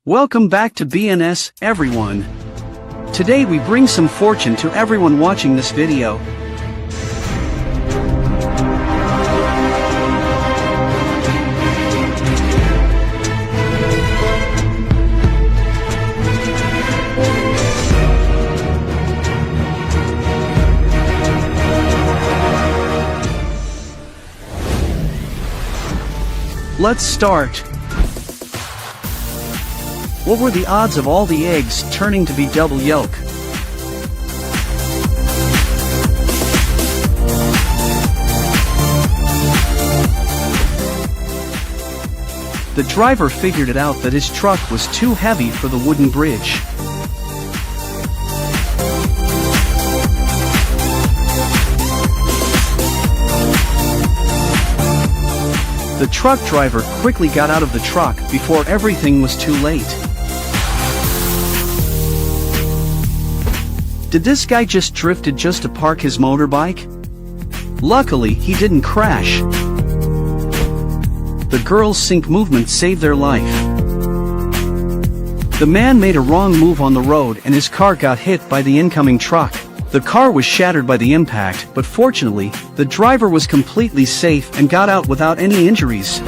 Welcome back to BNS, everyone. Today we bring some fortune to everyone watching this video. Let's start. What were the odds of all the eggs turning to be double yolk? The driver figured it out that his truck was too heavy for the wooden bridge. The truck driver quickly got out of the truck before everything was too late. Did this guy just drifted just to park his motorbike? Luckily, he didn't crash. The girl's sync movement saved their life. The man made a wrong move on the road and his car got hit by the incoming truck. The car was shattered by the impact, but fortunately, the driver was completely safe and got out without any injuries.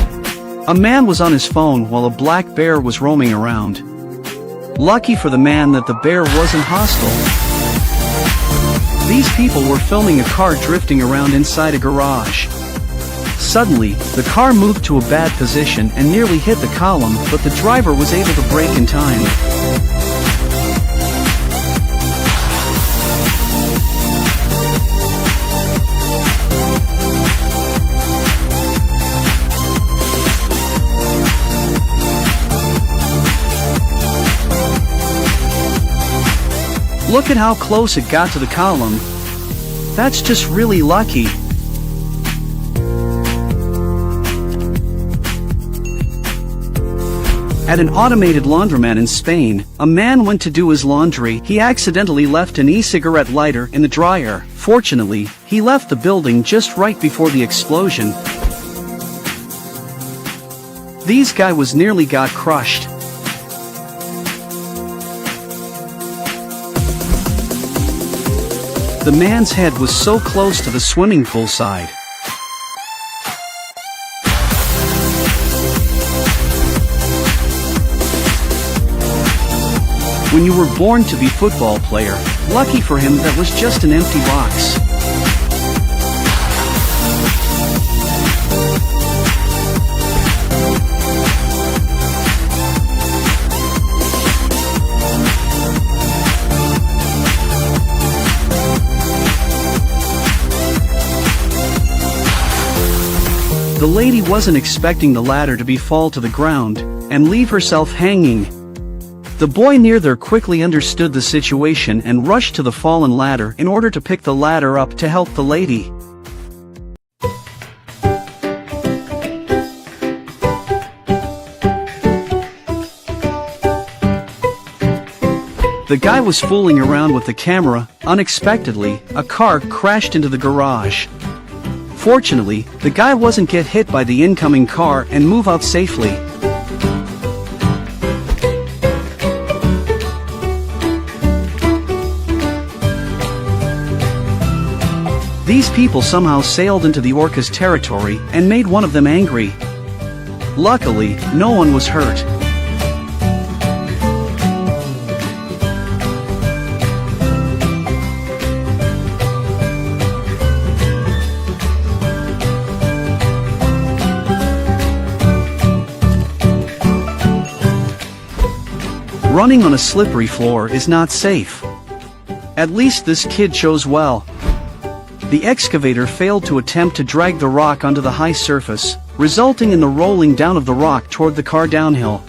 A man was on his phone while a black bear was roaming around. Lucky for the man that the bear wasn't hostile. These people were filming a car drifting around inside a garage. Suddenly, the car moved to a bad position and nearly hit the column, but the driver was able to brake in time. Look at how close it got to the column. That's just really lucky. At an automated laundromat in Spain, a man went to do his laundry. He accidentally left an e-cigarette lighter in the dryer. Fortunately, he left the building just right before the explosion. This guy was nearly got crushed. The man's head was so close to the swimming pool side. When you were born to be a football player, lucky for him that was just an empty box. The lady wasn't expecting the ladder to fall to the ground and leave herself hanging. The boy near there quickly understood the situation and rushed to the fallen ladder in order to pick the ladder up to help the lady. The guy was fooling around with the camera. Unexpectedly, a car crashed into the garage. Fortunately, the guy wasn't get hit by the incoming car and move out safely. These people somehow sailed into the orca's territory and made one of them angry. Luckily, no one was hurt. Running on a slippery floor is not safe. At least this kid chose well. The excavator failed to attempt to drag the rock onto the high surface, resulting in the rolling down of the rock toward the car downhill.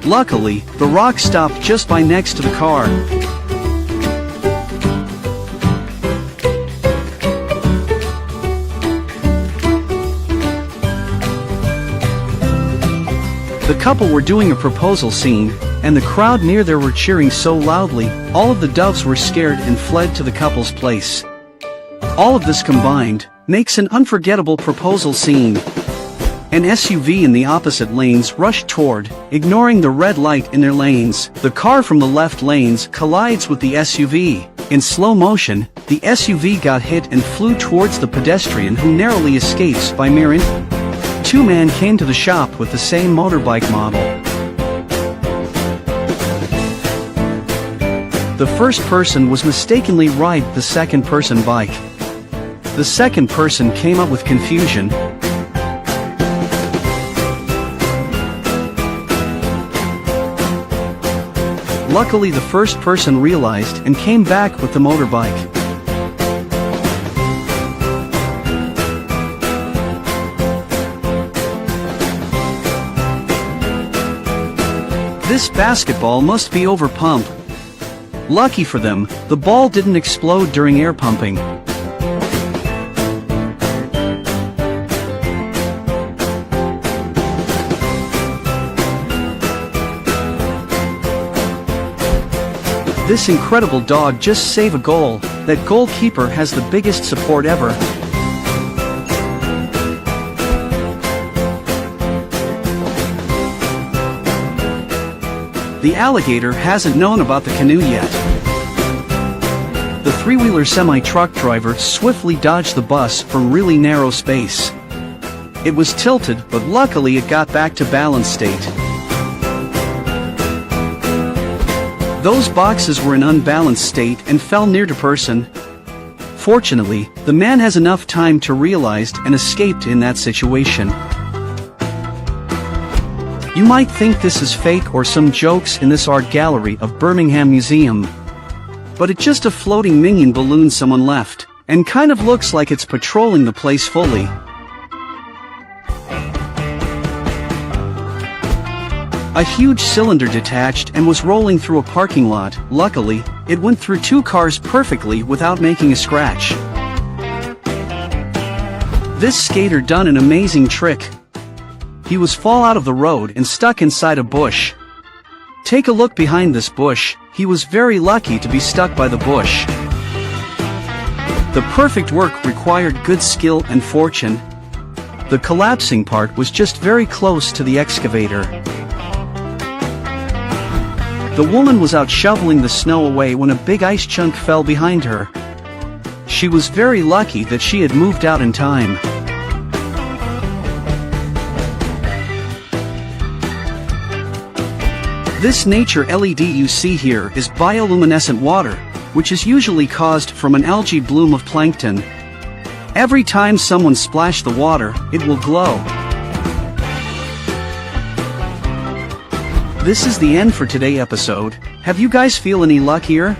Luckily, the rock stopped just by next to the car. The couple were doing a proposal scene, and the crowd near there were cheering so loudly, all of the doves were scared and fled to the couple's place. All of this combined makes an unforgettable proposal scene. An SUV in the opposite lanes rushed toward, ignoring the red light in their lanes. The car from the left lanes collides with the SUV. In slow motion, the SUV got hit and flew towards the pedestrian, who narrowly escapes by mere inch. Two men came to the shop with the same motorbike model. The first person was mistakenly ride the second person bike. The second person came up with confusion. Luckily, the first person realized and came back with the motorbike. This basketball must be overpumped. Lucky for them, the ball didn't explode during air pumping. This incredible dog just saved a goal. That goalkeeper has the biggest support ever. The alligator hasn't known about the canoe yet. The three-wheeler semi-truck driver swiftly dodged the bus from really narrow space. It was tilted, but luckily it got back to balanced state. Those boxes were in unbalanced state and fell near the person. Fortunately, the man has enough time to realize and escaped in that situation. You might think this is fake or some jokes in this art gallery of Birmingham Museum. But it's just a floating minion balloon someone left, and kind of looks like it's patrolling the place fully. A huge cylinder detached and was rolling through a parking lot. Luckily, it went through two cars perfectly without making a scratch. This skater done an amazing trick. He was fall out of the road and stuck inside a bush. Take a look behind this bush. He was very lucky to be stuck by the bush. The perfect work required good skill and fortune. The collapsing part was just very close to the excavator. The woman was out shoveling the snow away when a big ice chunk fell behind her. She was very lucky that she had moved out in time. This nature LED you see here is bioluminescent water, which is usually caused from an algae bloom of plankton. Every time someone splashes the water, it will glow. This is the end for today's episode. Have you guys feel any luckier?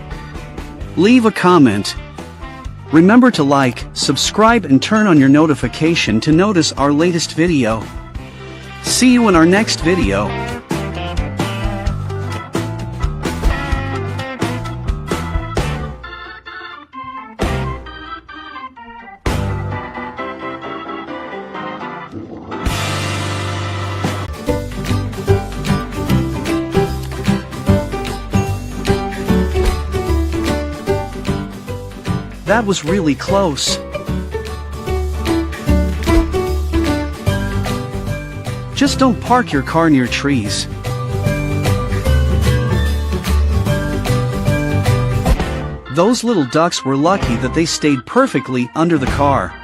Leave a comment. Remember to like, subscribe and turn on your notification to notice our latest video. See you in our next video. That was really close. Just don't park your car near trees. Those little ducks were lucky that they stayed perfectly under the car.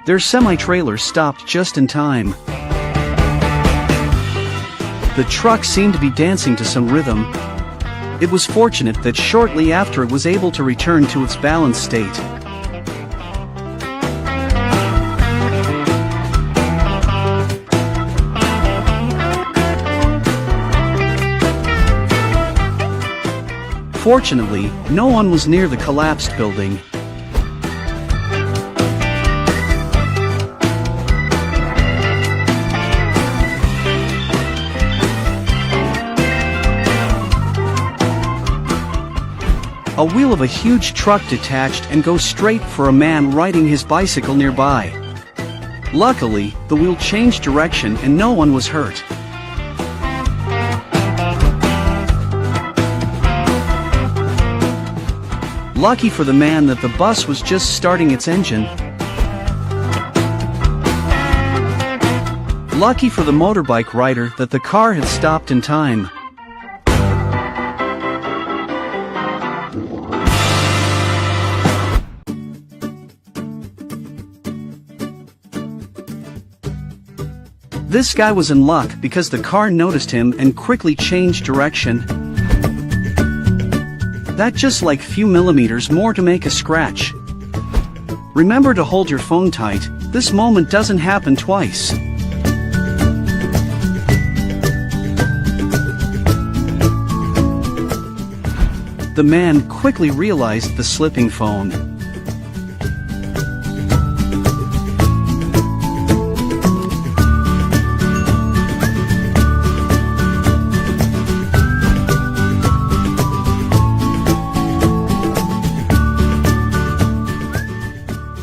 Their semi-trailer stopped just in time. The truck seemed to be dancing to some rhythm. It was fortunate that shortly after it was able to return to its balanced state. Fortunately, no one was near the collapsed building. A wheel of a huge truck detached and goes straight for a man riding his bicycle nearby. Luckily, the wheel changed direction and no one was hurt. Lucky for the man that the bus was just starting its engine. Lucky for the motorbike rider that the car had stopped in time. This guy was in luck because the car noticed him and quickly changed direction. That just like few millimeters more to make a scratch. Remember to hold your phone tight, this moment doesn't happen twice. The man quickly realized the slipping phone.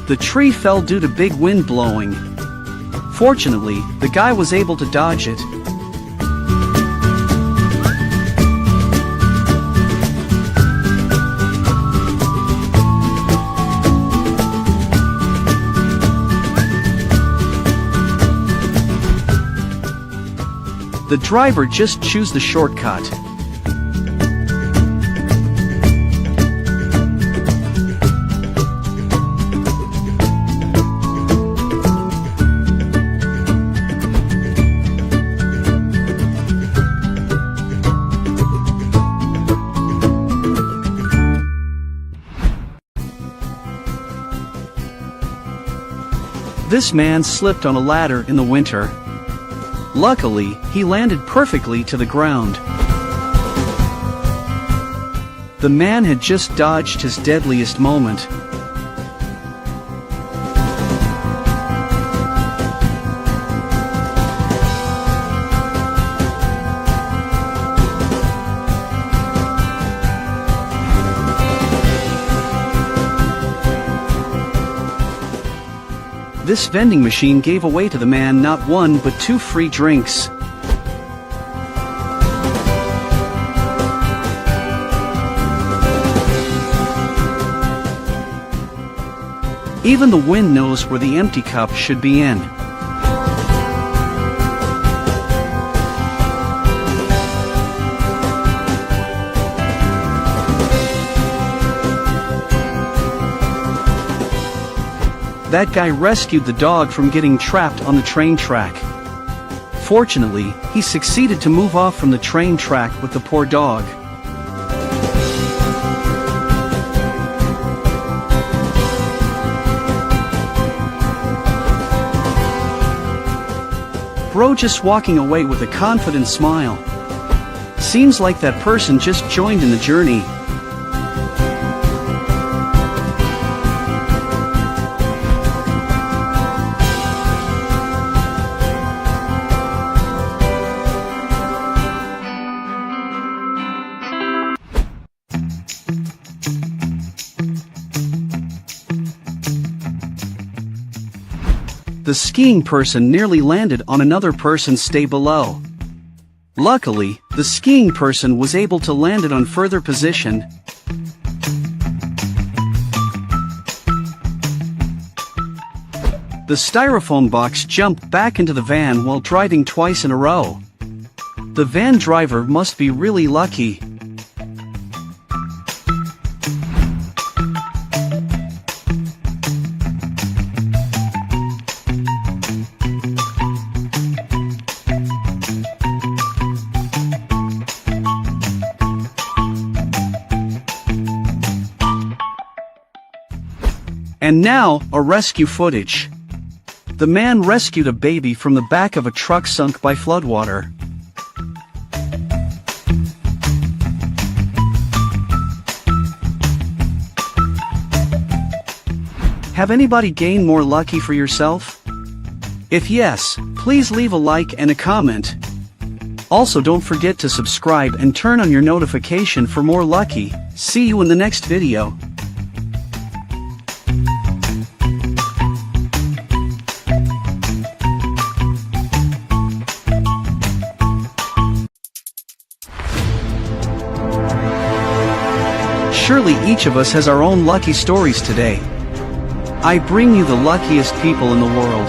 The tree fell due to big wind blowing. Fortunately, the guy was able to dodge it. The driver just chose the shortcut. This man slipped on a ladder in the winter. Luckily, he landed perfectly to the ground. The man had just dodged his deadliest moment. This vending machine gave away to the man not one but 2 free drinks. Even the wind knows where the empty cup should be in. That guy rescued the dog from getting trapped on the train track. Fortunately, he succeeded to move off from the train track with the poor dog. Bro just walking away with a confident smile. Seems like that person just joined in the journey. The skiing person nearly landed on another person's stay below. Luckily, the skiing person was able to land it on further position. The styrofoam box jumped back into the van while driving twice in a row. The van driver must be really lucky. And now, a rescue footage. The man rescued a baby from the back of a truck sunk by floodwater. Have anybody gained more lucky for yourself? If yes, please leave a like and a comment. Also, don't forget to subscribe and turn on your notification for more lucky. See you in the next video. Surely each of us has our own lucky stories today. I bring you the luckiest people in the world.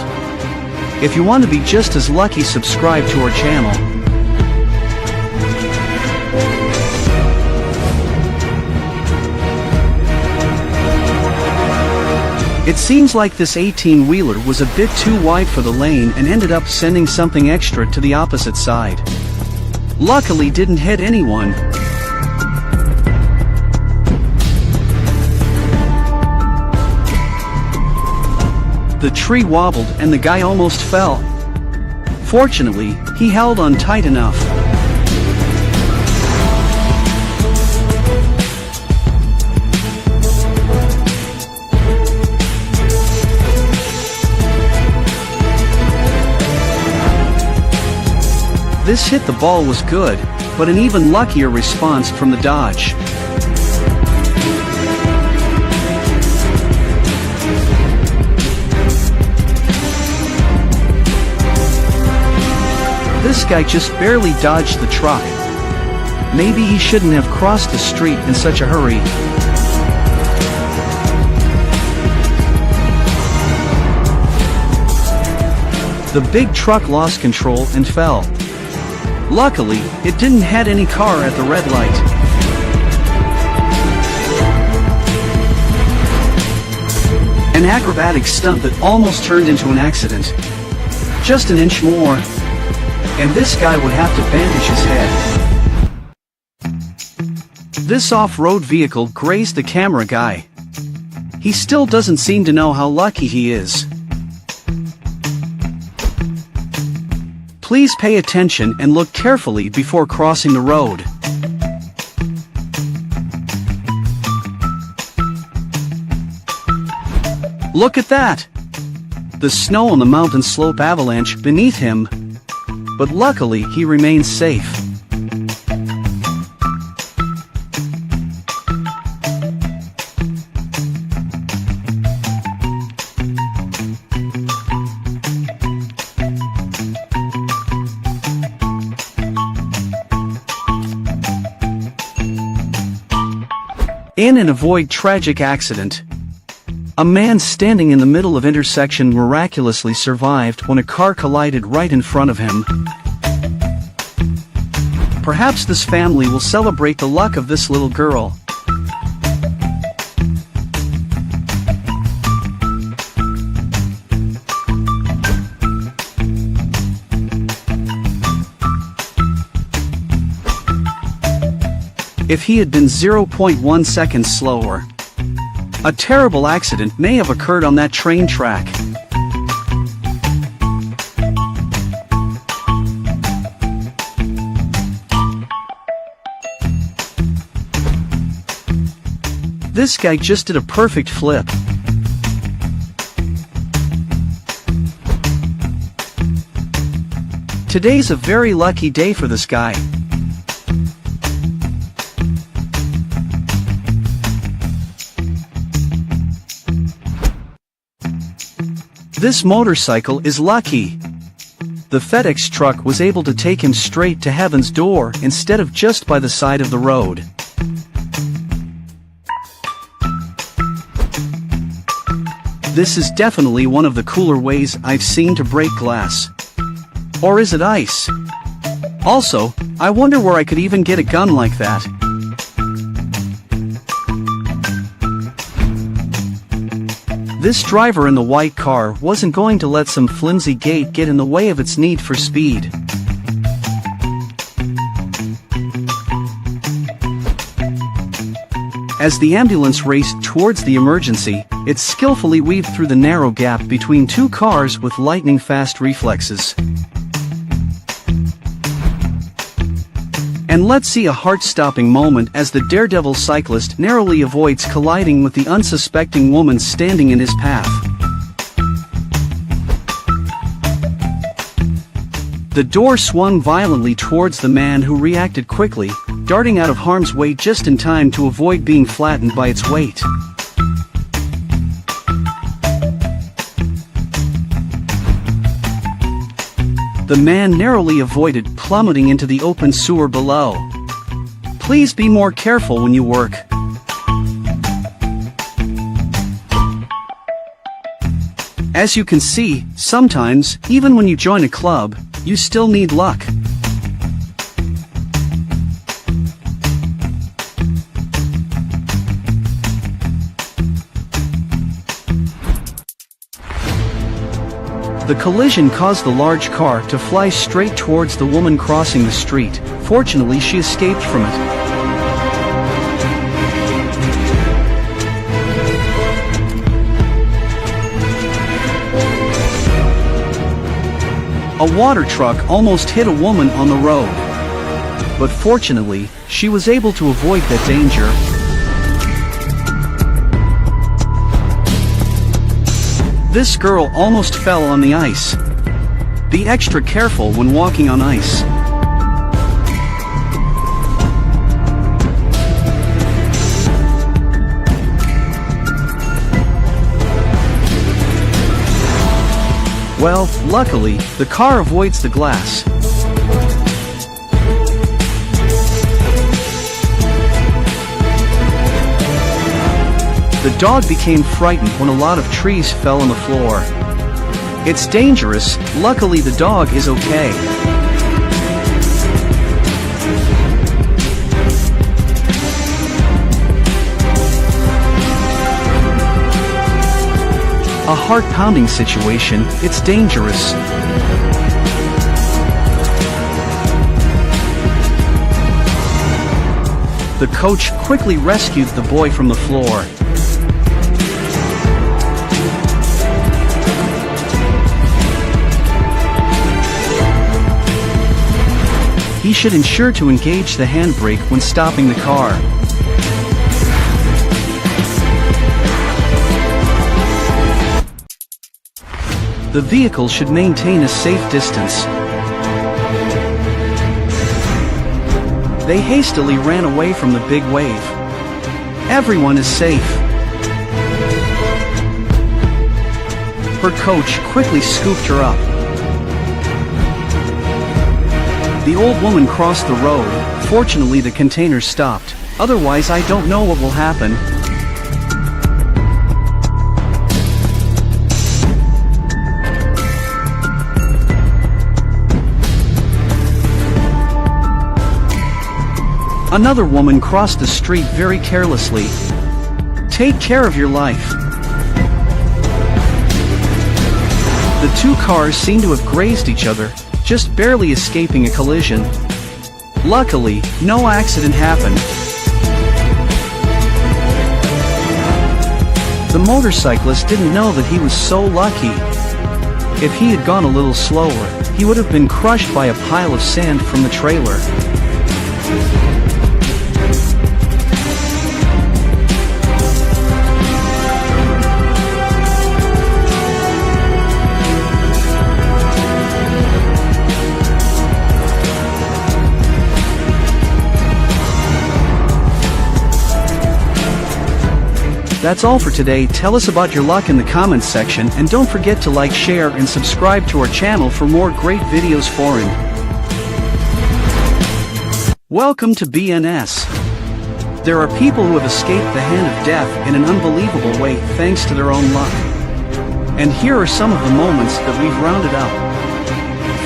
If you want to be just as lucky, subscribe to our channel. It seems like this 18-wheeler was a bit too wide for the lane and ended up sending something extra to the opposite side. Luckily didn't hit anyone. The tree wobbled and the guy almost fell. Fortunately, he held on tight enough. This hit the ball was good, but an even luckier response from the dodge. This guy just barely dodged the truck. Maybe he shouldn't have crossed the street in such a hurry. The big truck lost control and fell. Luckily, it didn't hit any car at the red light. An acrobatic stunt that almost turned into an accident. Just an inch more, and this guy would have to bandage his head. This off-road vehicle grazed the camera guy. He still doesn't seem to know how lucky he is. Please pay attention and look carefully before crossing the road. Look at that! The snow on the mountain slope avalanche beneath him, but luckily he remains safe. In and avoid tragic accident. A man standing in the middle of intersection miraculously survived when a car collided right in front of him. Perhaps this family will celebrate the luck of this little girl. If he had been 0.1 seconds slower, a terrible accident may have occurred on that train track. This guy just did a perfect flip. Today's a very lucky day for this guy. This motorcycle is lucky. The FedEx truck was able to take him straight to heaven's door instead of just by the side of the road. This is definitely one of the cooler ways I've seen to break glass. Or is it ice? Also, I wonder where I could even get a gun like that. This driver in the white car wasn't going to let some flimsy gate get in the way of its need for speed. As the ambulance raced towards the emergency, it skillfully weaved through the narrow gap between two cars with lightning-fast reflexes. And let's see a heart-stopping moment as the daredevil cyclist narrowly avoids colliding with the unsuspecting woman standing in his path. The door swung violently towards the man, who reacted quickly, darting out of harm's way just in time to avoid being flattened by its weight. The man narrowly avoided plummeting into the open sewer below. Please be more careful when you work. As you can see, sometimes, even when you join a club, you still need luck. The collision caused the large car to fly straight towards the woman crossing the street. Fortunately, she escaped from it. A water truck almost hit a woman on the road. But fortunately, she was able to avoid that danger. This girl almost fell on the ice. Be extra careful when walking on ice. Well, luckily, the car avoids the glass. The dog became frightened when a lot of trees fell on the floor. It's dangerous. Luckily, the dog is okay. A heart-pounding situation. It's dangerous. The coach quickly rescued the boy from the floor. He should ensure to engage the handbrake when stopping the car. The vehicle should maintain a safe distance. They hastily ran away from the big wave. Everyone is safe. Her coach quickly scooped her up. The old woman crossed the road. Fortunately, the container stopped. Otherwise, I don't know what will happen. Another woman crossed the street very carelessly. Take care of your life. The two cars seem to have grazed each other, just barely escaping a collision. Luckily, no accident happened. The motorcyclist didn't know that he was so lucky. If he had gone a little slower, he would have been crushed by a pile of sand from the trailer. That's all for today. Tell us about your luck in the comments section, and don't forget to like, share, and subscribe to our channel for more great videos foreign. Welcome to BNS. There are people who have escaped the hand of death in an unbelievable way thanks to their own luck. And here are some of the moments that we've rounded up.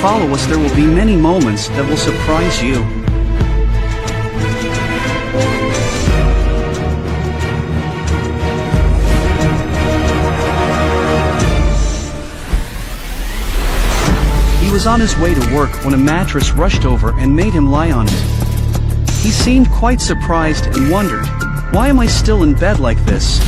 Follow us, there will be many moments that will surprise you. He was on his way to work when a mattress rushed over and made him lie on it. He seemed quite surprised and wondered, "Why am I still in bed like this?"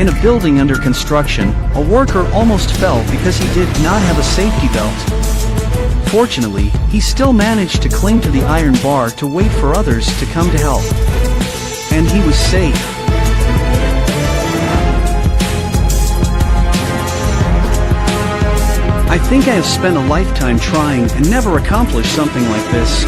In a building under construction, a worker almost fell because he did not have a safety belt. Fortunately, he still managed to cling to the iron bar to wait for others to come to help. And he was safe. I think I have spent a lifetime trying and never accomplished something like this.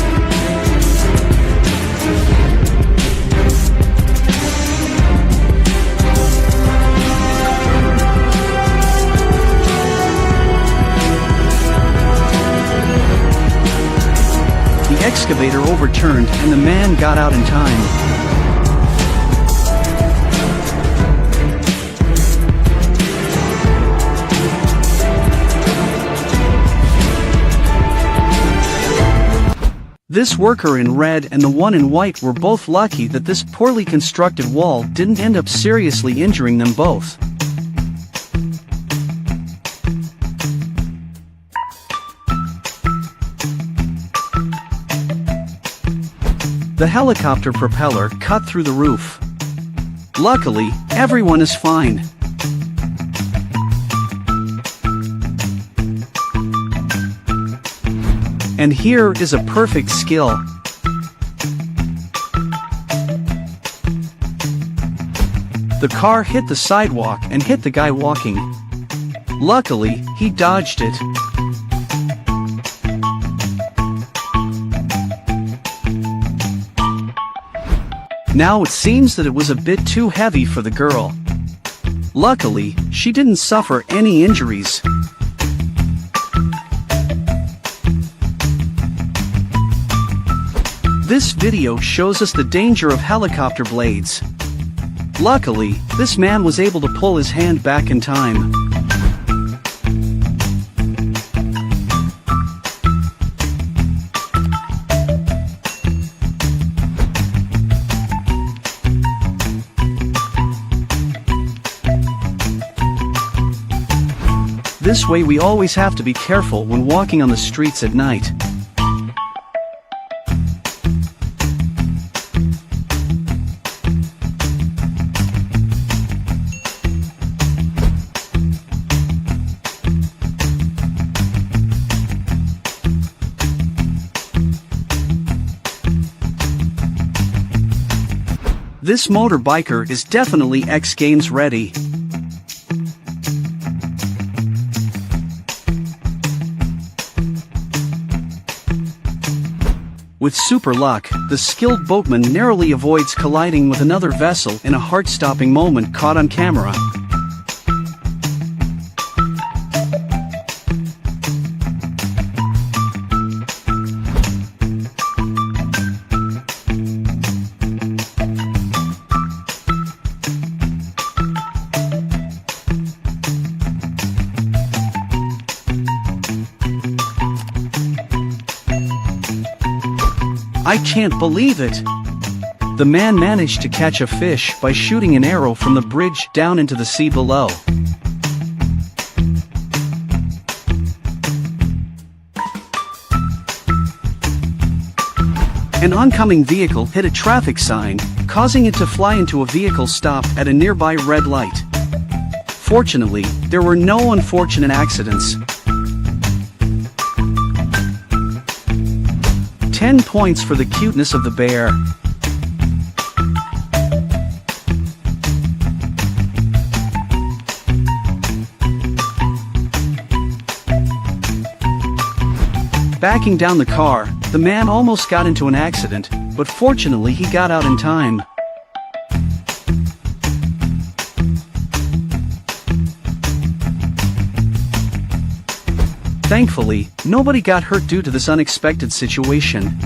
The excavator overturned and the man got out in time. This worker in red and the one in white were both lucky that this poorly constructed wall didn't end up seriously injuring them both. The helicopter propeller cut through the roof. Luckily, everyone is fine. And here is a perfect skill. The car hit the sidewalk and hit the guy walking. Luckily, he dodged it. Now it seems that it was a bit too heavy for the girl. Luckily, she didn't suffer any injuries. This video shows us the danger of helicopter blades. Luckily, this man was able to pull his hand back in time. This way we always have to be careful when walking on the streets at night. This motorbiker is definitely X Games ready. With super luck, the skilled boatman narrowly avoids colliding with another vessel in a heart-stopping moment caught on camera. I can't believe it! The man managed to catch a fish by shooting an arrow from the bridge down into the sea below. An oncoming vehicle hit a traffic sign, causing it to fly into a vehicle stopped at a nearby red light. Fortunately, there were no unfortunate accidents. 10 points for the cuteness of the bear. Backing down the car, the man almost got into an accident, but fortunately he got out in time. Thankfully, nobody got hurt due to this unexpected situation.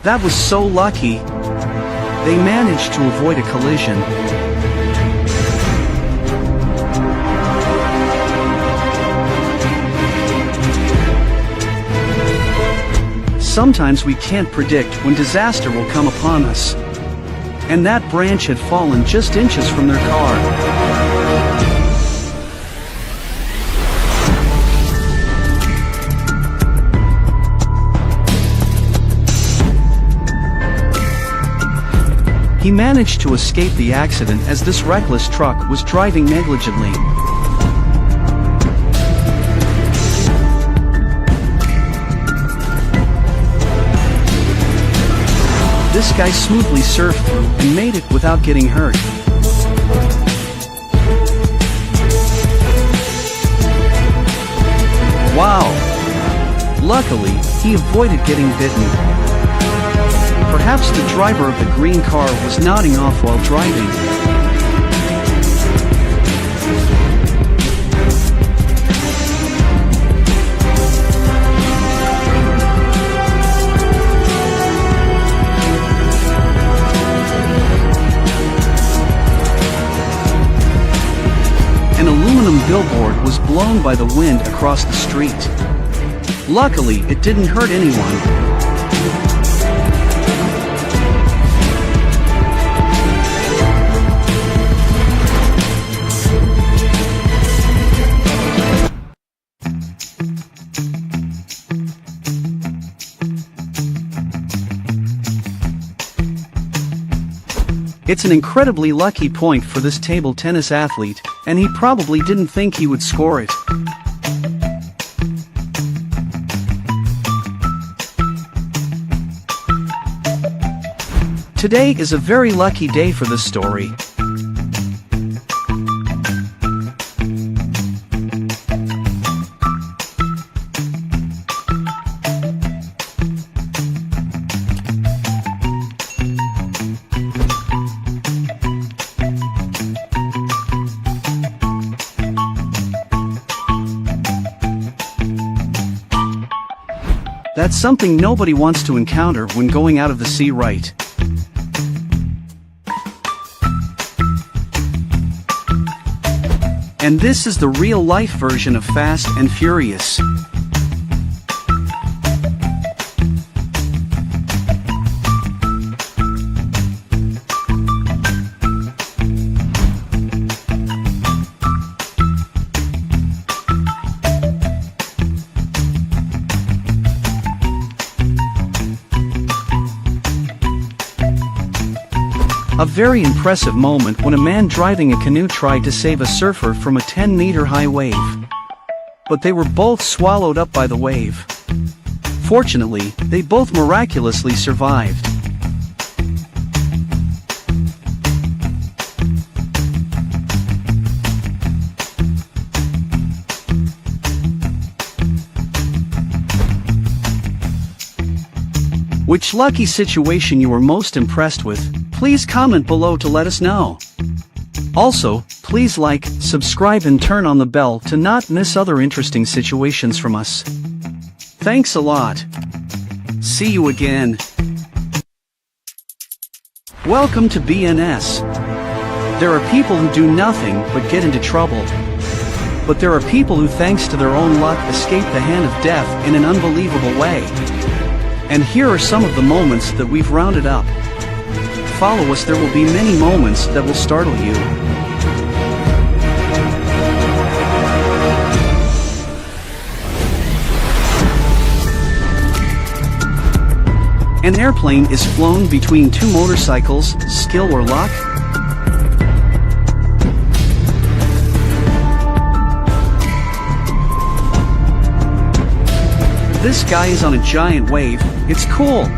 That was so lucky. They managed to avoid a collision. Sometimes we can't predict when disaster will come upon us. and that branch had fallen just inches from their car. He managed to escape the accident as this reckless truck was driving negligently. This guy smoothly surfed through and made it without getting hurt. Wow! Luckily, he avoided getting bitten. Perhaps the driver of the green car was nodding off while driving. An aluminum billboard was blown by the wind across the street. Luckily, it didn't hurt anyone. It's an incredibly lucky point for this table tennis athlete, and he probably didn't think he would score it. Today is a very lucky day for this story. That's something nobody wants to encounter when going out of the sea, right? And this is the real-life version of Fast and Furious. A very impressive moment when a man driving a canoe tried to save a surfer from a 10-meter high wave. But they were both swallowed up by the wave. Fortunately, they both miraculously survived. Which lucky situation you were most impressed with? Please comment below to let us know. Also, please like, subscribe and turn on the bell to not miss other interesting situations from us. Thanks a lot. See you again. Welcome to BNS. There are people who do nothing but get into trouble. But there are people who, thanks to their own luck, escape the hand of death in an unbelievable way. And here are some of the moments that we've rounded up. Follow us, there will be many moments that will startle you. An airplane is flown between two motorcycles, skill or luck? This guy is on a giant wave, it's cool.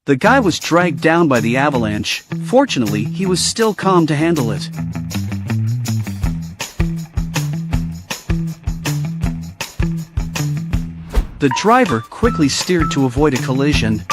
The guy was dragged down by the avalanche. Fortunately, he was still calm to handle it. The driver quickly steered to avoid a collision.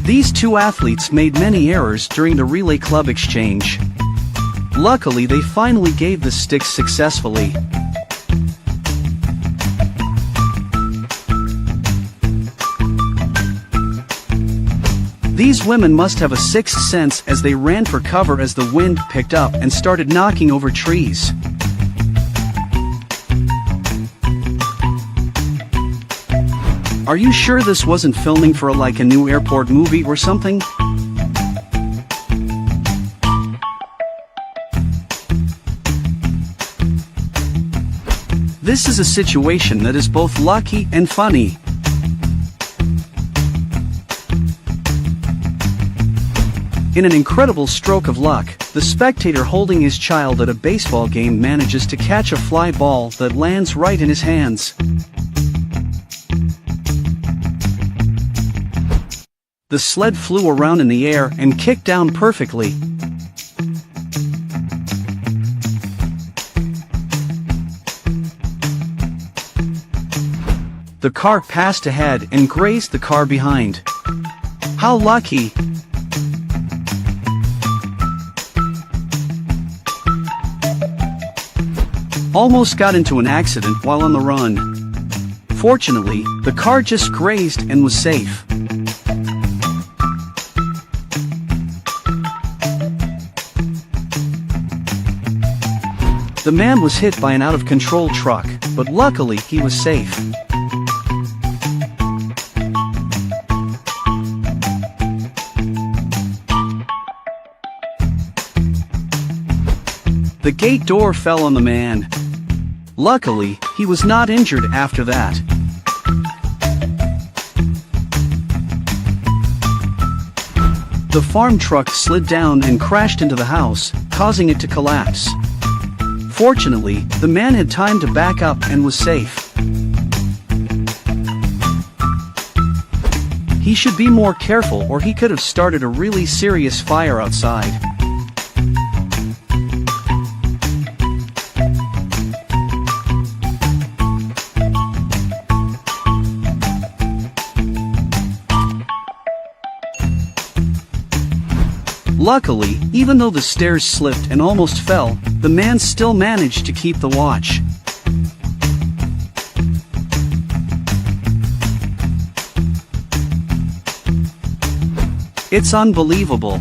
These two athletes made many errors during the relay club exchange. Luckily, they finally gave the sticks successfully. These women must have a sixth sense, as they ran for cover as the wind picked up and started knocking over trees. Are you sure this wasn't filming for like a new airport movie or something? This is a situation that is both lucky and funny. In an incredible stroke of luck, the spectator holding his child at a baseball game manages to catch a fly ball that lands right in his hands. The sled flew around in the air and kicked down perfectly. The car passed ahead and grazed the car behind. How lucky! Almost got into an accident while on the run. Fortunately, the car just grazed and was safe. The man was hit by an out-of-control truck, but luckily he was safe. The gate door fell on the man. Luckily, he was not injured after that. The farm truck slid down and crashed into the house, causing it to collapse. Fortunately, the man had time to back up and was safe. He should be more careful, or he could have started a really serious fire outside. Luckily, even though the stairs slipped and almost fell, the man still managed to keep the watch. It's unbelievable.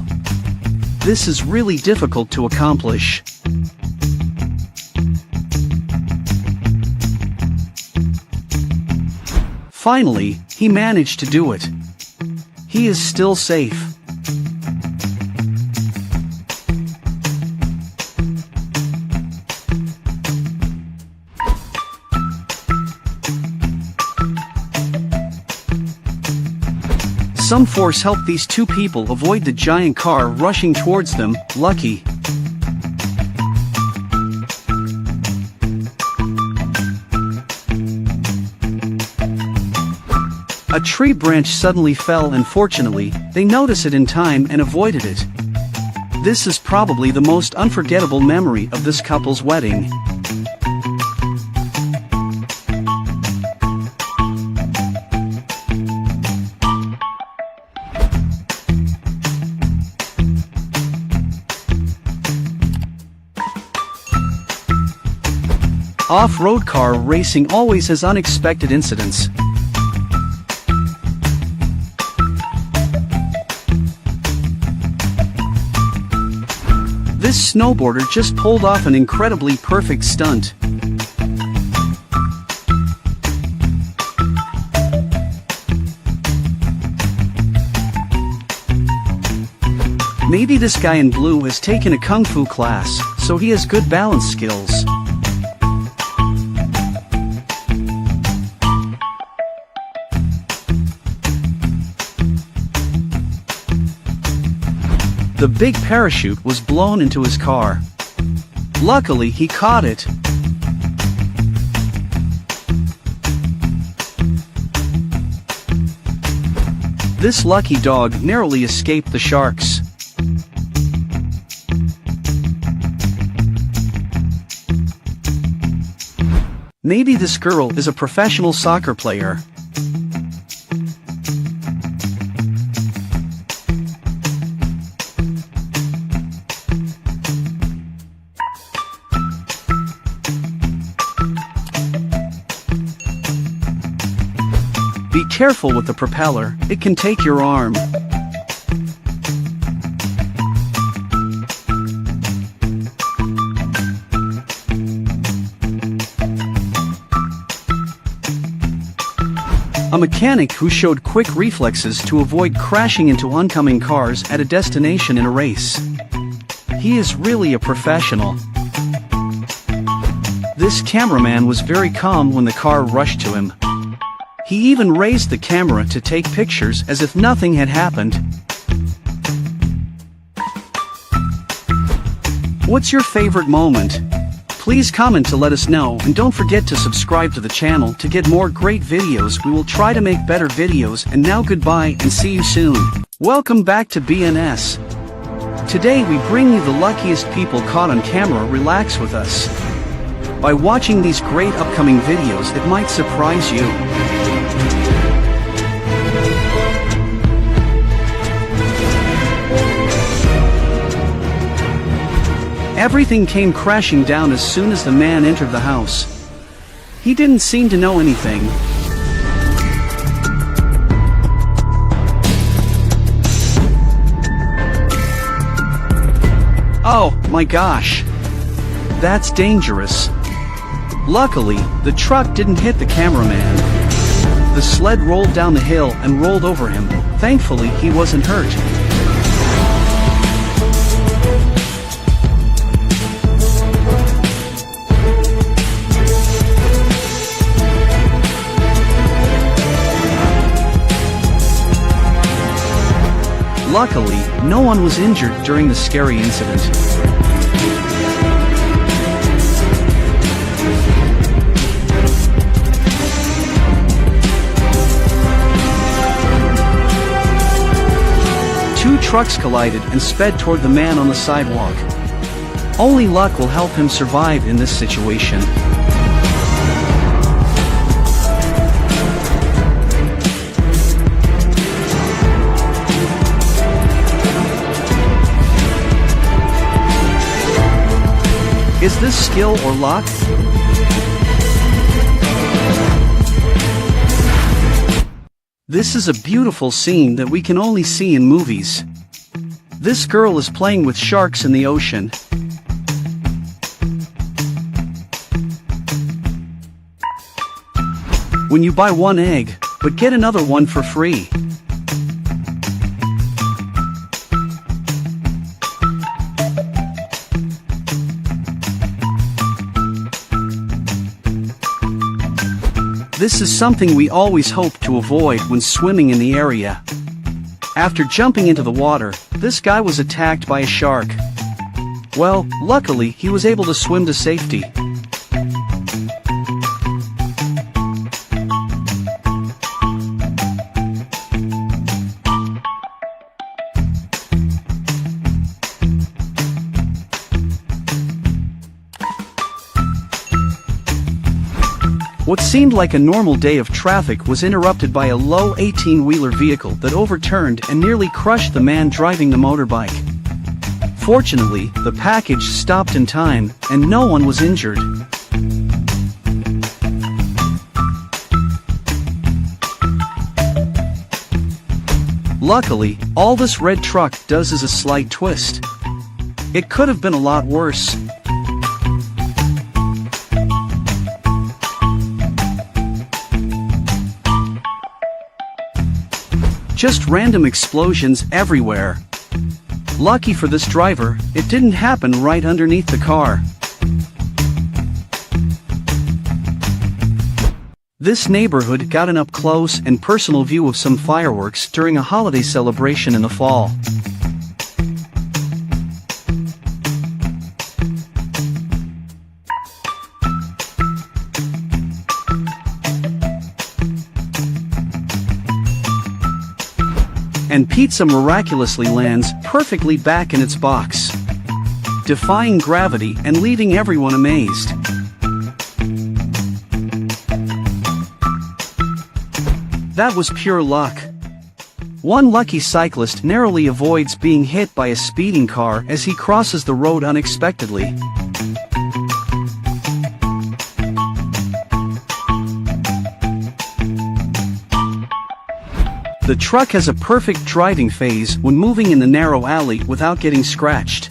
This is really difficult to accomplish. Finally, he managed to do it. He is still safe. Some force helped these two people avoid the giant car rushing towards them. Lucky. A tree branch suddenly fell, and fortunately, they noticed it in time and avoided it. This is probably the most unforgettable memory of this couple's wedding. Off-road car racing always has unexpected incidents. This snowboarder just pulled off an incredibly perfect stunt. Maybe this guy in blue has taken a kung fu class, so he has good balance skills. The big parachute was blown into his car. Luckily, he caught it. This lucky dog narrowly escaped the sharks. Maybe this girl is a professional soccer player. Be careful with the propeller, it can take your arm. A mechanic who showed quick reflexes to avoid crashing into oncoming cars at a destination in a race. He is really a professional. This cameraman was very calm when the car rushed to him. He even raised the camera to take pictures as if nothing had happened. What's your favorite moment? Please comment to let us know, and don't forget to subscribe to the channel to get more great videos. We will try to make better videos, and now goodbye and see you soon. Welcome back to BNS. Today we bring you the luckiest people caught on camera. Relax with us. By watching these great upcoming videos, it might surprise you. Everything came crashing down as soon as the man entered the house. He didn't seem to know anything. Oh, my gosh. That's dangerous. Luckily, the truck didn't hit the cameraman. The sled rolled down the hill and rolled over him. Thankfully, he wasn't hurt. Luckily, no one was injured during the scary incident. Two trucks collided and sped toward the man on the sidewalk. Only luck will help him survive in this situation. Is this skill or luck? This is a beautiful scene that we can only see in movies. This girl is playing with sharks in the ocean. When you buy one egg, but get another one for free. This is something we always hope to avoid when swimming in the area. After jumping into the water, this guy was attacked by a shark. Well, luckily he was able to swim to safety. What seemed like a normal day of traffic was interrupted by a low 18-wheeler vehicle that overturned and nearly crushed the man driving the motorbike. Fortunately, the package stopped in time, and no one was injured. Luckily, all this red truck does is a slight twist. It could have been a lot worse. Just random explosions everywhere. Lucky for this driver, it didn't happen right underneath the car. This neighborhood got an up-close and personal view of some fireworks during a holiday celebration in the fall. And pizza miraculously lands perfectly back in its box, defying gravity and leaving everyone amazed. That was pure luck. One lucky cyclist narrowly avoids being hit by a speeding car as he crosses the road unexpectedly. The truck has a perfect driving phase when moving in the narrow alley without getting scratched.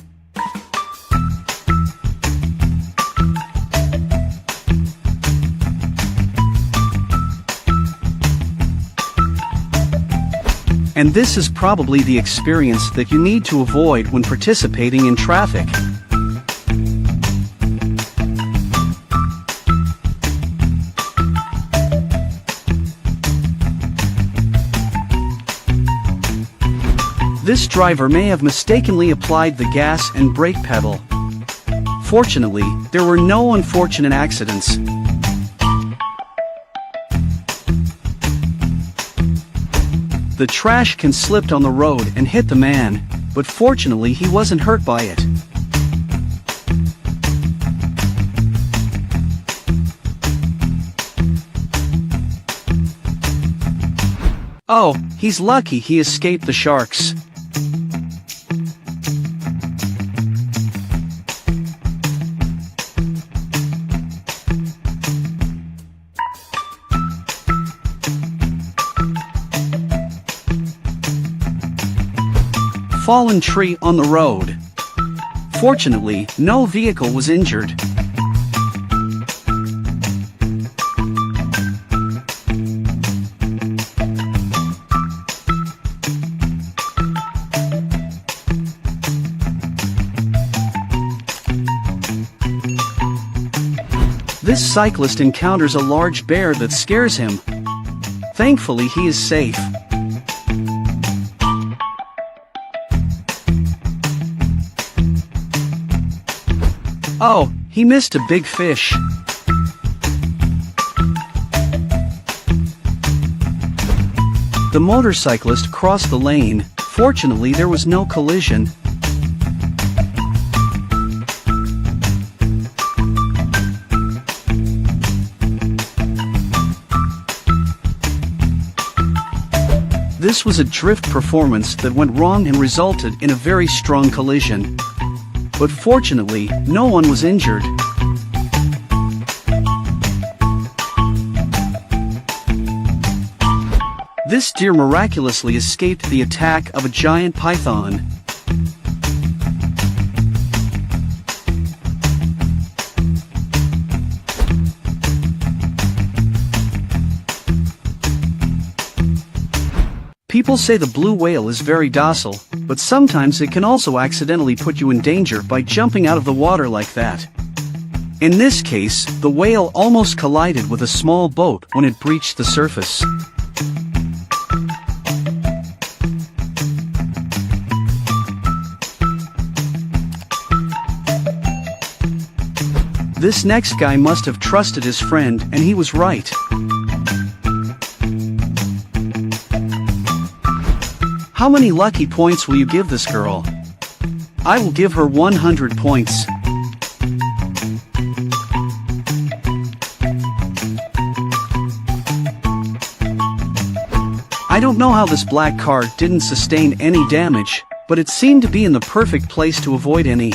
And this is probably the experience that you need to avoid when participating in traffic. This driver may have mistakenly applied the gas and brake pedal. Fortunately, there were no unfortunate accidents. The trash can slipped on the road and hit the man, but fortunately he wasn't hurt by it. Oh, he's lucky he escaped the sharks. Fallen tree on the road. Fortunately, no vehicle was injured. This cyclist encounters a large bear that scares him. Thankfully, he is safe. Oh, he missed a big fish. The motorcyclist crossed the lane. Fortunately, there was no collision. This was a drift performance that went wrong and resulted in a very strong collision. But fortunately, no one was injured. This deer miraculously escaped the attack of a giant python. People say the blue whale is very docile, but sometimes it can also accidentally put you in danger by jumping out of the water like that. In this case, the whale almost collided with a small boat when it breached the surface. This next guy must have trusted his friend, and he was right. How many lucky points will you give this girl? I will give her 100 points. I don't know how this black car didn't sustain any damage, but it seemed to be in the perfect place to avoid any.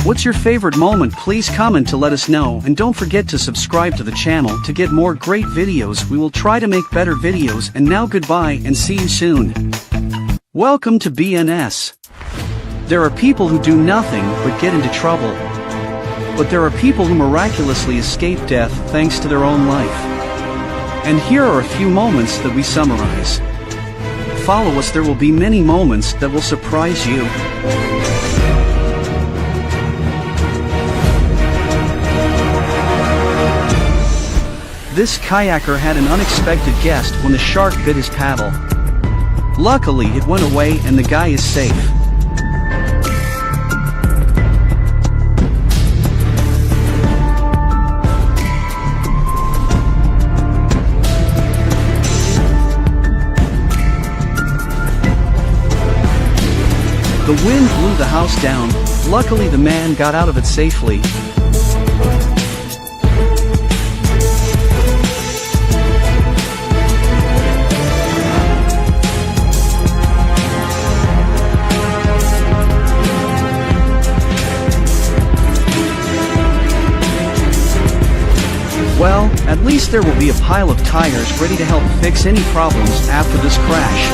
What's your favorite moment? Please comment to let us know, and don't forget to subscribe to the channel to get more great videos. We will try to make better videos, and now goodbye and see you soon. Welcome to BNS. There are people who do nothing but get into trouble. But there are people who miraculously escape death thanks to their own life. And here are a few moments that we summarize. Follow us, there will be many moments that will surprise you. This kayaker had an unexpected guest when the shark bit his paddle. Luckily it went away and the guy is safe. The wind blew the house down. Luckily the man got out of it safely. Well, at least there will be a pile of tires ready to help fix any problems after this crash.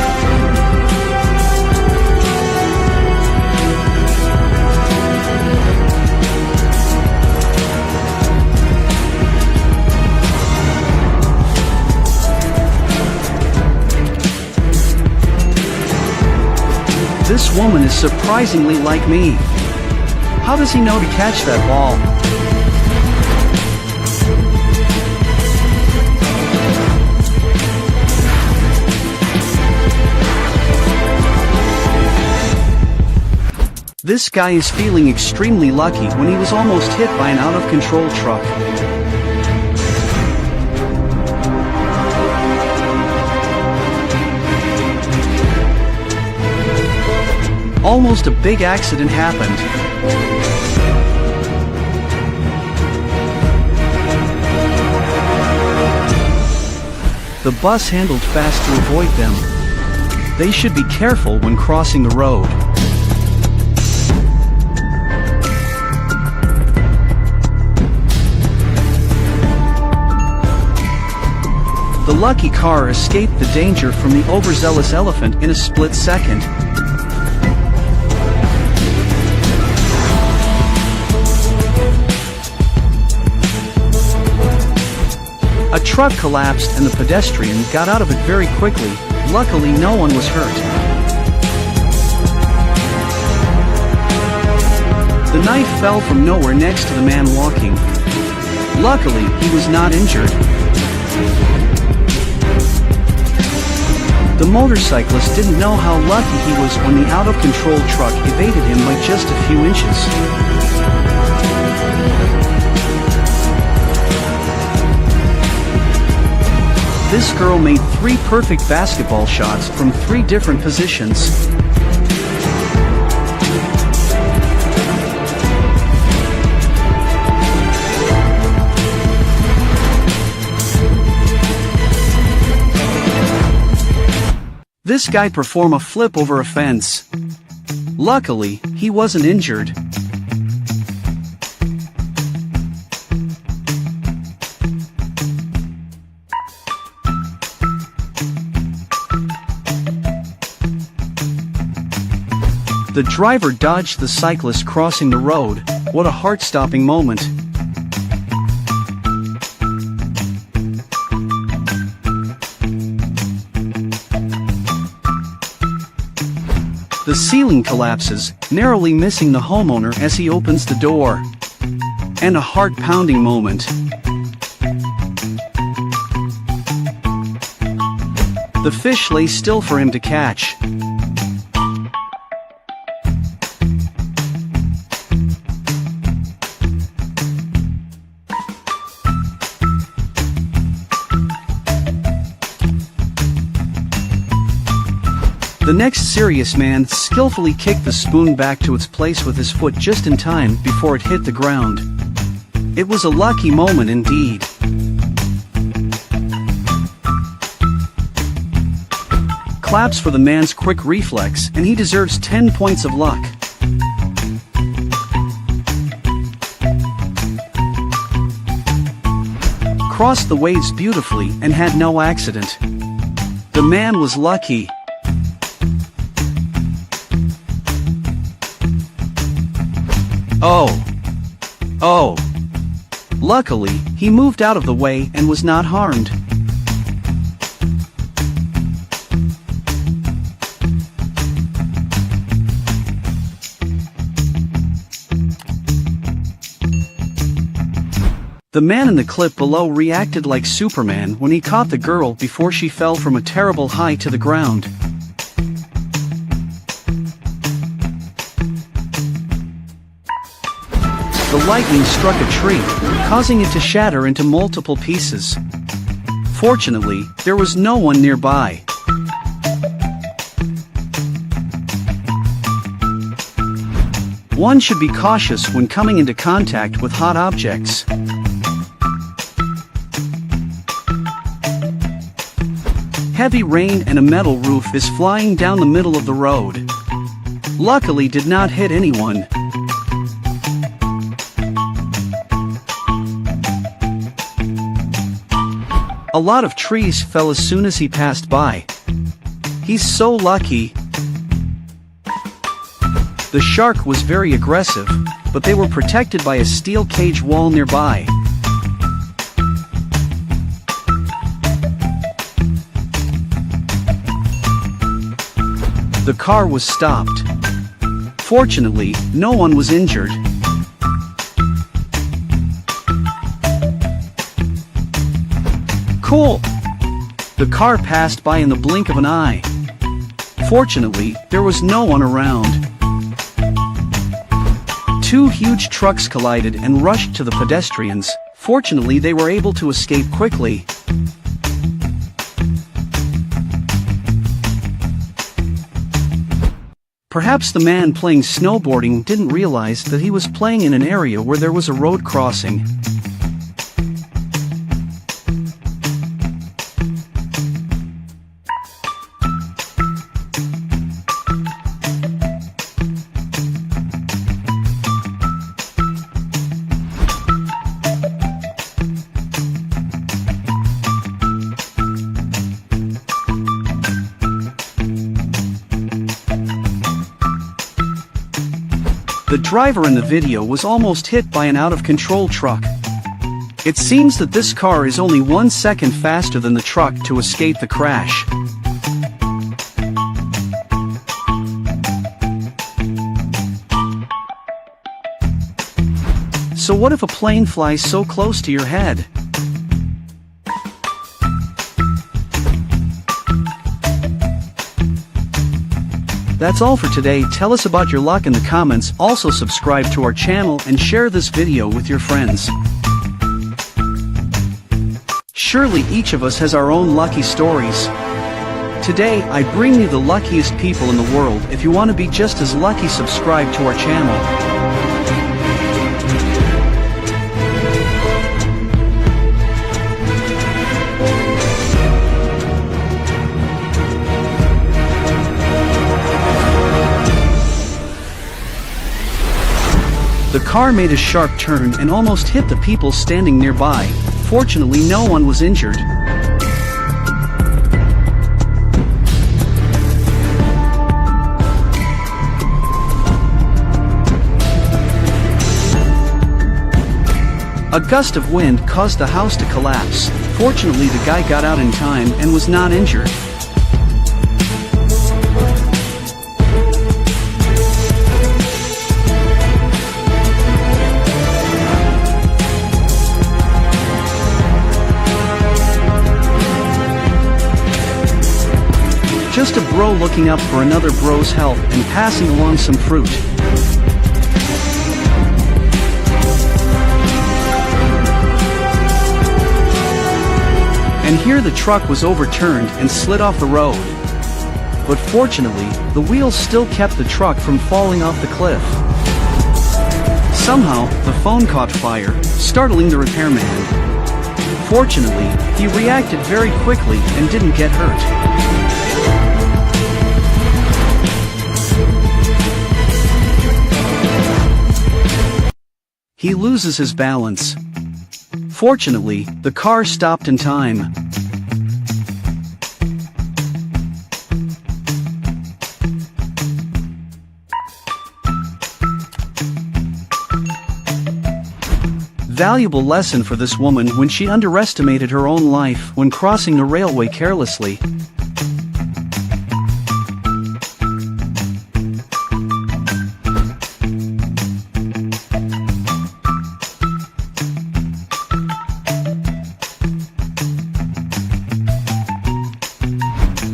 This woman is surprisingly like me. How does he know to catch that ball? This guy is feeling extremely lucky when he was almost hit by an out-of-control truck. Almost a big accident happened. The bus handled fast to avoid them. They should be careful when crossing the road. The lucky car escaped the danger from the overzealous elephant in a split second. A truck collapsed and the pedestrian got out of it very quickly. Luckily no one was hurt. The knife fell from nowhere next to the man walking. Luckily he was not injured. The motorcyclist didn't know how lucky he was when the out-of-control truck evaded him by just a few inches. This girl made 3 perfect basketball shots from 3 different positions. This guy performed a flip over a fence. Luckily, he wasn't injured. The driver dodged the cyclist crossing the road. What a heart-stopping moment. The ceiling collapses, narrowly missing the homeowner as he opens the door. And a heart-pounding moment. The fish lay still for him to catch. The next serious man skillfully kicked the spoon back to its place with his foot just in time before it hit the ground. It was a lucky moment indeed. Claps for the man's quick reflex, and he deserves 10 points of luck. crossed the waves beautifully and had no accident. The man was lucky. Oh. Luckily, he moved out of the way and was not harmed. The man in the clip below reacted like Superman when he caught the girl before she fell from a terrible height to the ground. The lightning struck a tree, causing it to shatter into multiple pieces. Fortunately, there was no one nearby. One should be cautious when coming into contact with hot objects. Heavy rain and a metal roof is flying down the middle of the road. Luckily did not hit anyone. A lot of trees fell as soon as he passed by. He's so lucky. The shark was very aggressive, but they were protected by a steel cage wall nearby. The car was stopped. Fortunately, no one was injured. Cool! The car passed by in the blink of an eye. Fortunately, there was no one around. Two huge trucks collided and rushed to the pedestrians. Fortunately, they were able to escape quickly. Perhaps the man playing snowboarding didn't realize that he was playing in an area where there was a road crossing. The driver in the video was almost hit by an out-of-control truck. It seems that this car is only 1 second faster than the truck to escape the crash. So what if a plane flies so close to your head? That's all for today. Tell us about your luck in the comments. Also subscribe to our channel and share this video with your friends. Surely each of us has our own lucky stories. Today, I bring you the luckiest people in the world. If you want to be just as lucky, subscribe to our channel. The car made a sharp turn and almost hit the people standing nearby. Fortunately, no one was injured. A gust of wind caused the house to collapse. Fortunately, the guy got out in time and was not injured. Just a bro looking up for another bro's help and passing along some fruit. And here the truck was overturned and slid off the road. But fortunately, the wheels still kept the truck from falling off the cliff. Somehow, the phone caught fire, startling the repairman. Fortunately, he reacted very quickly and didn't get hurt. He loses his balance. Fortunately, the car stopped in time. Valuable lesson for this woman when she underestimated her own life when crossing the railway carelessly.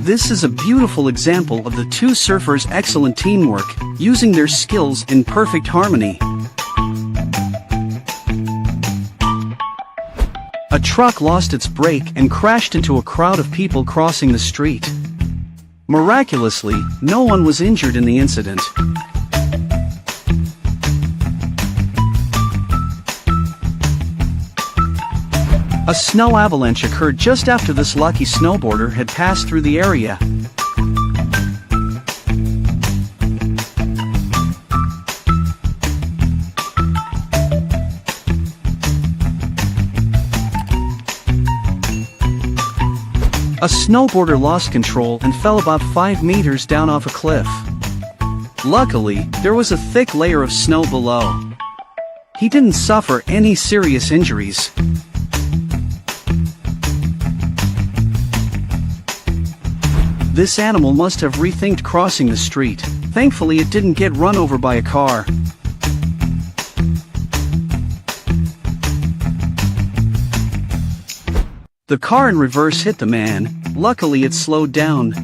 This is a beautiful example of the two surfers' excellent teamwork, using their skills in perfect harmony. A truck lost its brake and crashed into a crowd of people crossing the street. Miraculously, no one was injured in the incident. A snow avalanche occurred just after this lucky snowboarder had passed through the area. A snowboarder lost control and fell about 5 meters down off a cliff. Luckily, there was a thick layer of snow below. He didn't suffer any serious injuries. This animal must have rethinked crossing the street. Thankfully, it didn't get run over by a car. The car in reverse hit the man. Luckily, it slowed down.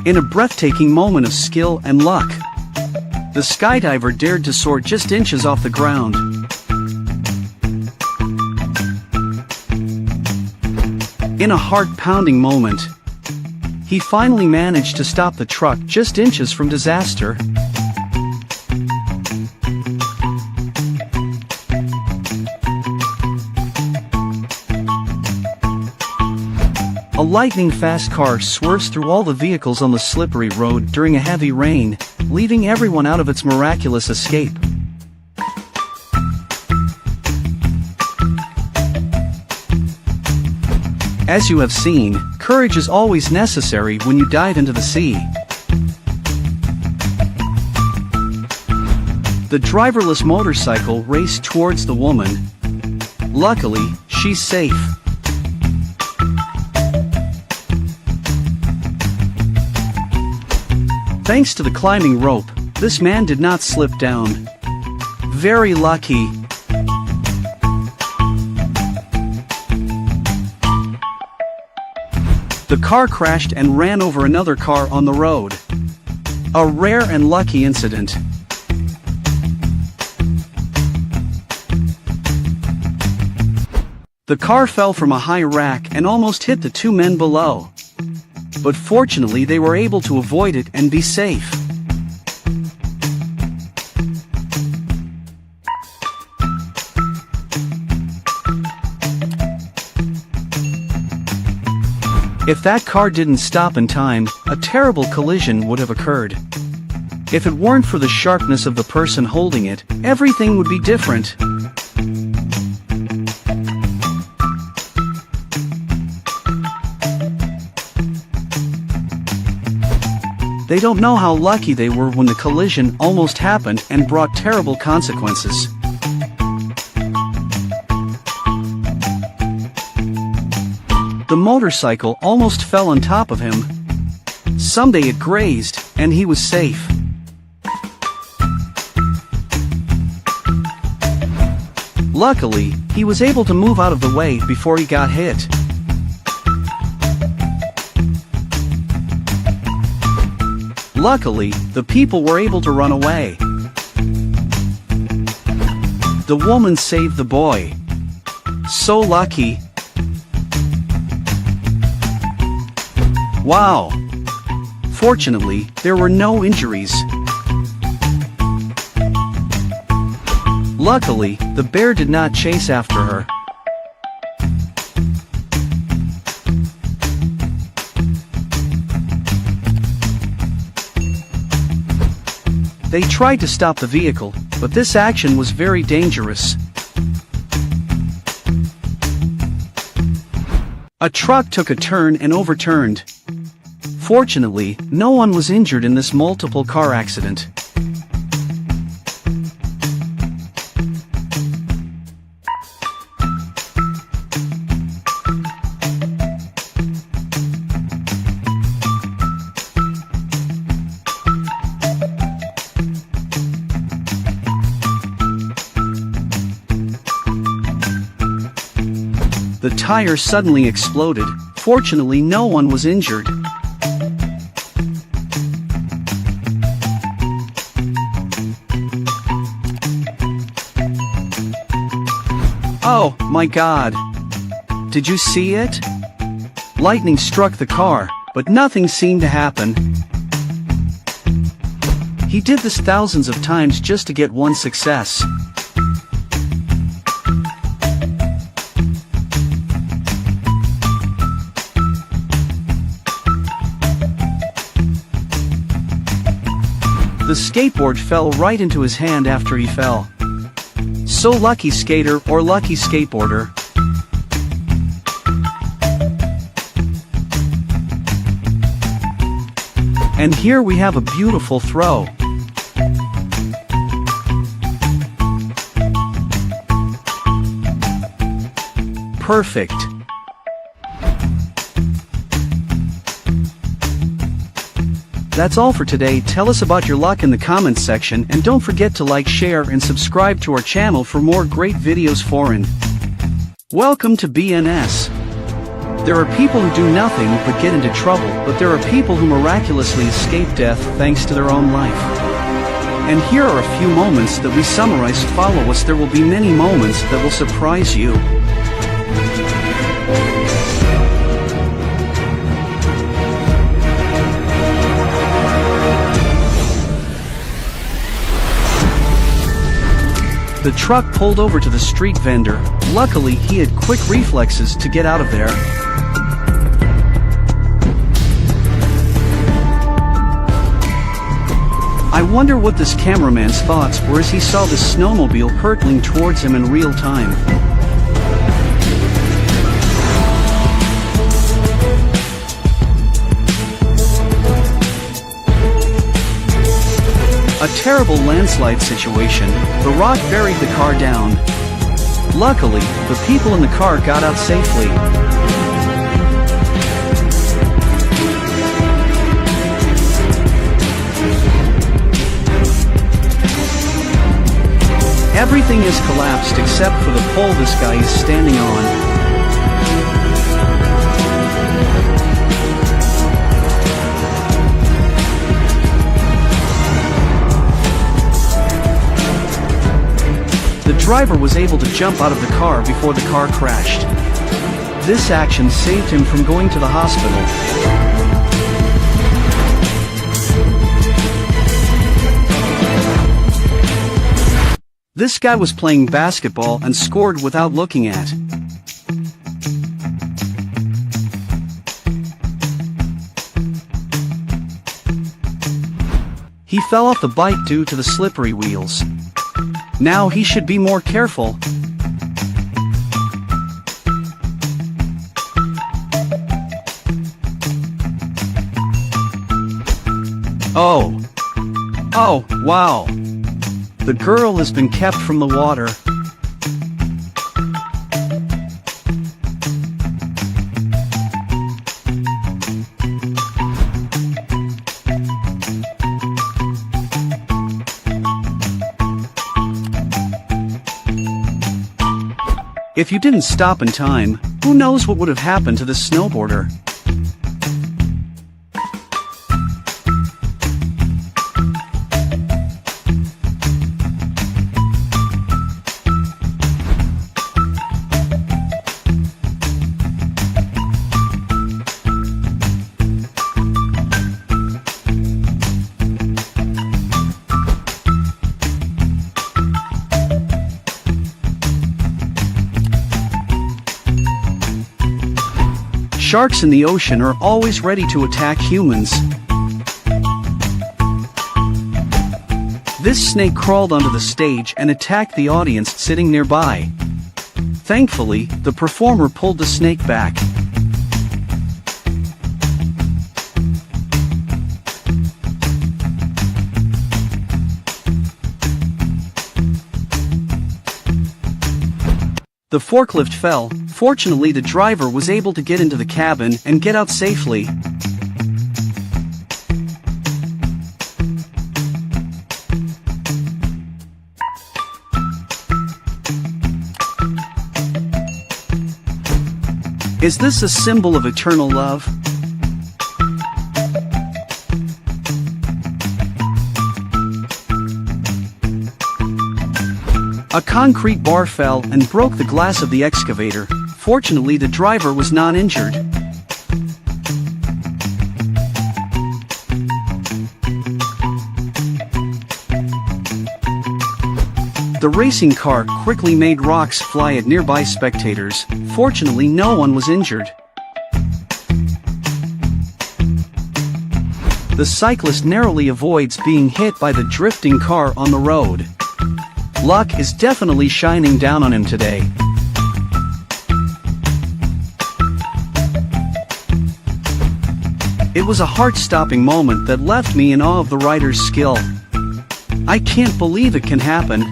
In a breathtaking moment of skill and luck, the skydiver dared to soar just inches off the ground. In a heart-pounding moment, he finally managed to stop the truck just inches from disaster. A lightning-fast car swerves through all the vehicles on the slippery road during a heavy rain, leaving everyone out of its miraculous escape. As you have seen, courage is always necessary when you dive into the sea. The driverless motorcycle raced towards the woman. Luckily, she's safe. Thanks to the climbing rope, this man did not slip down. Very lucky. The car crashed and ran over another car on the road. A rare and lucky incident. The car fell from a high rack and almost hit the two men below. But fortunately they were able to avoid it and be safe. If that car didn't stop in time, a terrible collision would have occurred. If it weren't for the sharpness of the person holding it, everything would be different. They don't know how lucky they were when the collision almost happened and brought terrible consequences. The motorcycle almost fell on top of him. Someday it grazed, and he was safe. Luckily, he was able to move out of the way before he got hit. Luckily, the people were able to run away. The woman saved the boy. So lucky. Wow! Fortunately, there were no injuries. Luckily, the bear did not chase after her. They tried to stop the vehicle, but this action was very dangerous. A truck took a turn and overturned. Fortunately, no one was injured in this multiple car accident. The tire suddenly exploded. Fortunately, no one was injured. Oh, my God! Did you see it? Lightning struck the car, but nothing seemed to happen. He did this thousands of times just to get one success. The skateboard fell right into his hand after he fell. So lucky skater or lucky skateboarder. And here we have a beautiful throw. Perfect. That's all for today. Tell us about your luck in the comments section, and don't forget to like, share, and subscribe to our channel for more great videos. Foreign. Welcome to BNS. There are people who do nothing but get into trouble, but there are people who miraculously escape death thanks to their own life. And here are a few moments that we summarized. Follow us, there will be many moments that will surprise you. The truck pulled over to the street vendor. Luckily, he had quick reflexes to get out of there. I wonder what this cameraman's thoughts were as he saw the snowmobile hurtling towards him in real time. A terrible landslide situation. The rock buried the car down. Luckily, the people in the car got out safely. Everything is collapsed except for the pole this guy is standing on. The driver was able to jump out of the car before the car crashed. This action saved him from going to the hospital. This guy was playing basketball and scored without looking at. He fell off the bike due to the slippery wheels. Now he should be more careful. Oh, wow. The girl has been kept from the water. If you didn't stop in time, who knows what would have happened to this snowboarder? Sharks in the ocean are always ready to attack humans. This snake crawled onto the stage and attacked the audience sitting nearby. Thankfully, the performer pulled the snake back. The forklift fell. Fortunately, the driver was able to get into the cabin and get out safely. Is this a symbol of eternal love? A concrete bar fell and broke the glass of the excavator. Fortunately, the driver was not injured. The racing car quickly made rocks fly at nearby spectators. Fortunately, no one was injured. The cyclist narrowly avoids being hit by the drifting car on the road. Luck is definitely shining down on him today. It was a heart-stopping moment that left me in awe of the rider's skill. I can't believe it can happen.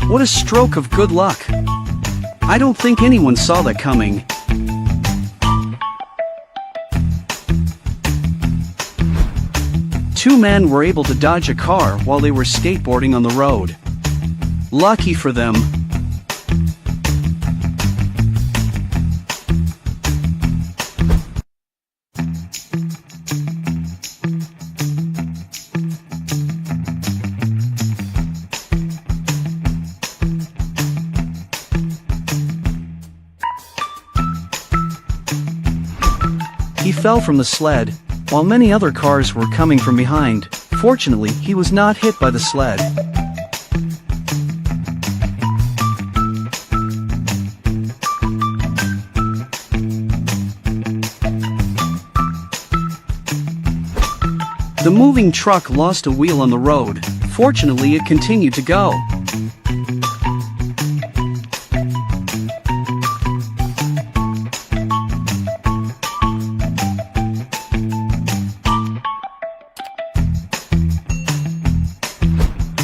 What a stroke of good luck! I don't think anyone saw that coming. Two men were able to dodge a car while they were skateboarding on the road. Lucky for them. He fell from the sled, while many other cars were coming from behind. Fortunately, he was not hit by the sled. The moving truck lost a wheel on the road. Fortunately, it continued to go.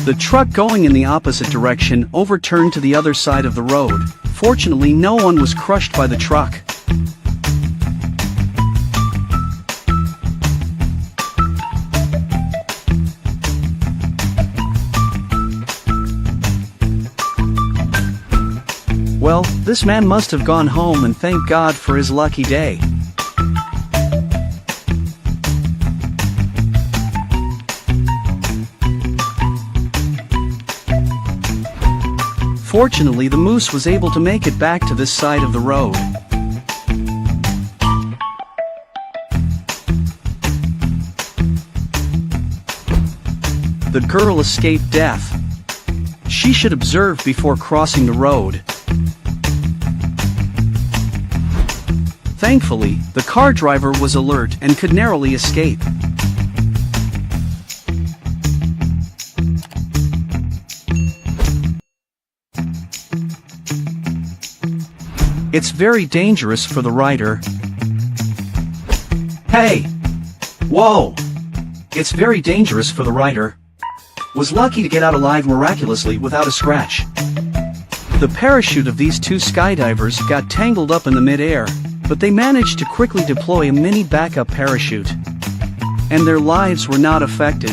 The truck going in the opposite direction overturned to the other side of the road. Fortunately, no one was crushed by the truck. Well, this man must have gone home and thanked God for his lucky day. Fortunately, the moose was able to make it back to this side of the road. The girl escaped death. She should observe before crossing the road. Thankfully, the car driver was alert and could narrowly escape. It's very dangerous for the rider. Hey! Whoa! It's very dangerous for the rider. Was lucky to get out alive miraculously without a scratch. The parachute of these two skydivers got tangled up in the mid-air, but they managed to quickly deploy a mini backup parachute. And their lives were not affected.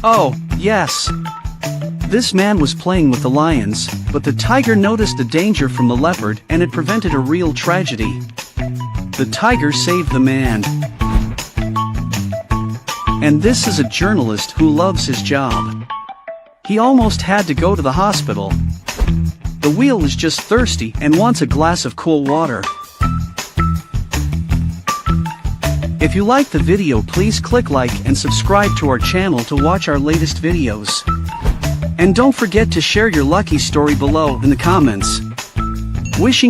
Oh, yes! This man was playing with the lions, but the tiger noticed the danger from the leopard and it prevented a real tragedy. The tiger saved the man. And this is a journalist who loves his job. He almost had to go to the hospital. The wheel is just thirsty and wants a glass of cool water. If you liked the video, please click like and subscribe to our channel to watch our latest videos. And don't forget to share your lucky story below in the comments. Wishing